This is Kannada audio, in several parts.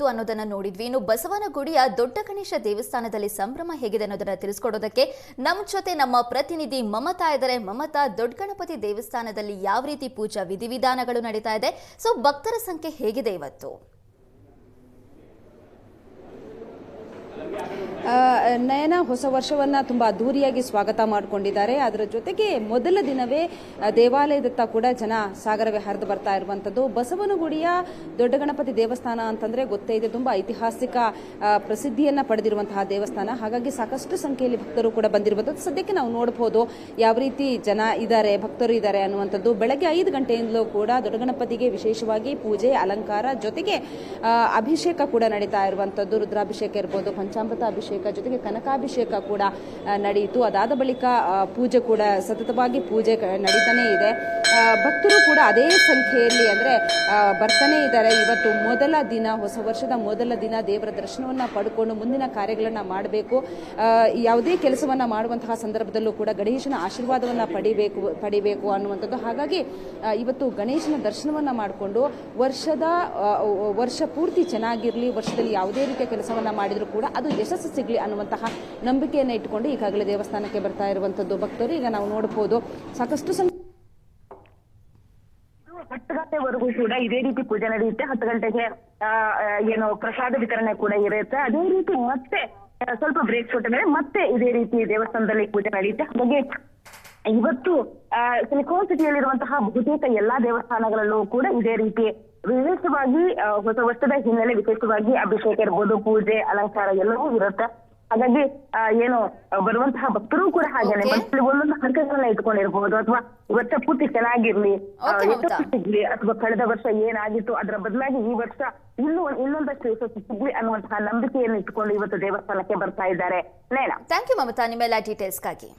ಇತ್ತು ಅನ್ನೋದನ್ನ ನೋಡಿದ್ವಿ. ಇನ್ನು ಬಸವನಗುಡಿಯ ದೊಡ್ಡ ಗಣೇಶ ದೇವಸ್ಥಾನದಲ್ಲಿ ಸಂಭ್ರಮ ಹೇಗಿದೆ ಅನ್ನೋದನ್ನ ತಿಳಿಸ್ಕೊಡೋದಕ್ಕೆ ನಮ್ಮ ಜೊತೆ ನಮ್ಮ ಪ್ರತಿನಿಧಿ ಮಮತಾ ಇದ್ದಾರೆ. ಮಮತಾ, ದೊಡ್ಡ ಗಣಪತಿ ದೇವಸ್ಥಾನದಲ್ಲಿ ಯಾವ ರೀತಿ ಪೂಜಾ ವಿಧಿವಿಧಾನಗಳು ನಡೀತಾ ಇದೆ, ಸೊ ಭಕ್ತರ ಸಂಖ್ಯೆ ಹೇಗಿದೆ ಇವತ್ತು? ನಯನ, ಹೊಸ ವರ್ಷವನ್ನ ತುಂಬಾ ಅದ್ದೂರಿಯಾಗಿ ಸ್ವಾಗತ ಮಾಡಿಕೊಂಡಿದ್ದಾರೆ. ಅದರ ಜೊತೆಗೆ ಮೊದಲ ದಿನವೇ ದೇವಾಲಯದತ್ತ ಕೂಡ ಜನ ಸಾಗರವೇ ಹರಿದು ಬರ್ತಾ ಇರುವಂತದ್ದು. ಬಸವನಗುಡಿಯ ದೊಡ್ಡ ಗಣಪತಿ ದೇವಸ್ಥಾನ ಅಂತಂದ್ರೆ ಗೊತ್ತೇ ಇದೆ, ತುಂಬಾ ಐತಿಹಾಸಿಕ ಪ್ರಸಿದ್ಧಿಯನ್ನ ಪಡೆದಿರುವಂತಹ ದೇವಸ್ಥಾನ. ಹಾಗಾಗಿ ಸಾಕಷ್ಟು ಸಂಖ್ಯೆಯಲ್ಲಿ ಭಕ್ತರು ಕೂಡ ಬಂದಿರುವಂತದ್ದು. ಸದ್ಯಕ್ಕೆ ನಾವು ನೋಡಬಹುದು ಯಾವ ರೀತಿ ಜನ ಇದ್ದಾರೆ, ಭಕ್ತರು ಇದ್ದಾರೆ ಅನ್ನುವಂಥದ್ದು. ಬೆಳಗ್ಗೆ 5 ಗಂಟೆಯಿಂದಲೂ ಕೂಡ ದೊಡ್ಡ ಗಣಪತಿಗೆ ವಿಶೇಷವಾಗಿ ಪೂಜೆ, ಅಲಂಕಾರ, ಜೊತೆಗೆ ಅಭಿಷೇಕ ಕೂಡ ನಡೀತಾ ಇರುವಂತದ್ದು. ರುದ್ರಾಭಿಷೇಕ ಇರಬಹುದು, ಪಂಚಾಮೃತ ಅಭಿಷೇಕ, ಜೊತೆಗೆ ಕನಕಾಭಿಷೇಕ ಕೂಡ ನಡೆಯಿತು. ಅದಾದ ಬಳಿಕ ಪೂಜೆ ಕೂಡ ಸತತವಾಗಿ ಪೂಜೆ ನಡೀತಾನೆ ಇದೆ. ಭಕ್ತರು ಕೂಡ ಅದೇ ಸಂಖ್ಯೆಯಲ್ಲಿ ಅಂದ್ರೆ ಬರ್ತಾನೆ ಇದ್ದಾರೆ. ಇವತ್ತು ಮೊದಲ ದಿನ, ಹೊಸ ವರ್ಷದ ಮೊದಲ ದಿನ, ದೇವರ ದರ್ಶನವನ್ನ ಪಡ್ಕೊಂಡು ಮುಂದಿನ ಕಾರ್ಯಗಳನ್ನ ಮಾಡಬೇಕು. ಯಾವುದೇ ಕೆಲಸವನ್ನ ಮಾಡುವಂತಹ ಸಂದರ್ಭದಲ್ಲೂ ಕೂಡ ಗಣೇಶನ ಆಶೀರ್ವಾದವನ್ನ ಪಡಿಬೇಕು ಅನ್ನುವಂಥದ್ದು. ಹಾಗಾಗಿ ಇವತ್ತು ಗಣೇಶನ ದರ್ಶನವನ್ನ ಮಾಡಿಕೊಂಡು ವರ್ಷ ಪೂರ್ತಿ ಚೆನ್ನಾಗಿರ್ಲಿ, ವರ್ಷದಲ್ಲಿ ಯಾವುದೇ ರೀತಿಯ ಕೆಲಸವನ್ನ ಮಾಡಿದ್ರು ಕೂಡ ಅದು ಯಶಸ್ಸು ಸಿಗಲಿ ಅನ್ನುವಂತಹ ನಂಬಿಕೆಯನ್ನು ಇಟ್ಟುಕೊಂಡು ಈಗಾಗಲೇ ದೇವಸ್ಥಾನಕ್ಕೆ ಬರ್ತಾ ಇರುವಂತದ್ದು ಭಕ್ತರು. ಈಗ ನಾವು ನೋಡಬಹುದು ಸಾಕಷ್ಟು 10 ಗಂಟೆವರೆಗೂ ಕೂಡ ಇದೇ ರೀತಿ ಪೂಜೆ ನಡೆಯುತ್ತೆ. 10 ಗಂಟೆಗೆ ಏನು ಪ್ರಸಾದ ವಿತರಣೆ ಕೂಡ ಇರುತ್ತೆ. ಅದೇ ರೀತಿ ಮತ್ತೆ ಸ್ವಲ್ಪ ಬ್ರೇಕ್ ಕೊಟ್ಟ ಮೇಲೆ ಮತ್ತೆ ಇದೇ ರೀತಿ ದೇವಸ್ಥಾನದಲ್ಲಿ ಪೂಜೆ ನಡೆಯುತ್ತೆ. ಹಾಗಾಗಿ ಇವತ್ತು ಸಿಲಿಕಾನ್ ಸಿಟಿಯಲ್ಲಿರುವಂತಹ ಬಹುತೇಕ ಎಲ್ಲಾ ದೇವಸ್ಥಾನಗಳಲ್ಲೂ ಕೂಡ ಇದೇ ರೀತಿ ವಿಶೇಷವಾಗಿ ಹೊಸ ವರ್ಷದ ಹಿನ್ನೆಲೆ ವಿಶೇಷವಾಗಿ ಅಭಿಷೇಕ ಇರ್ಬೋದು, ಪೂಜೆ, ಅಲಂಕಾರ ಎಲ್ಲವೂ ಇರುತ್ತೆ. ಹಾಗಾಗಿ ಏನು ಬರುವಂತಹ ಭಕ್ತರು ಕೂಡ ಹಾಗೇನೆ ಒಂದೊಂದು ಹಂತಗಳನ್ನ ಇಟ್ಕೊಂಡಿರ್ಬಹುದು, ಅಥವಾ ವರ್ಷ ಪೂರ್ತಿ ಚೆನ್ನಾಗಿರ್ಲಿ, ಯಶಸ್ಸು ಸಿಗ್ಲಿ, ಅಥವಾ ಕಳೆದ ವರ್ಷ ಏನಾಗಿತ್ತು ಅದರ ಬದಲಾಗಿ ಈ ವರ್ಷ ಇನ್ನೊಂದಷ್ಟು ಯಶಸ್ಸು ಸಿಗ್ಲಿ ಅನ್ನುವಂತಹ ನಂಬಿಕೆಯನ್ನು ಇಟ್ಕೊಂಡು ಇವತ್ತು ದೇವಸ್ಥಾನಕ್ಕೆ ಬರ್ತಾ ಇದ್ದಾರೆ. ನೇನಾ, ಥ್ಯಾಂಕ್ ಯು ಮಮತಾ, ನಿಮ್ಮೆಲ್ಲ ಡೀಟೇಲ್ಸ್ಗಾಗಿ.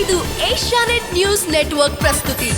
ಇದು ಏಷ್ಯಾನೆಟ್ ನ್ಯೂಸ್ ನೆಟ್ವರ್ಕ್ ಪ್ರಸ್ತುತಿ.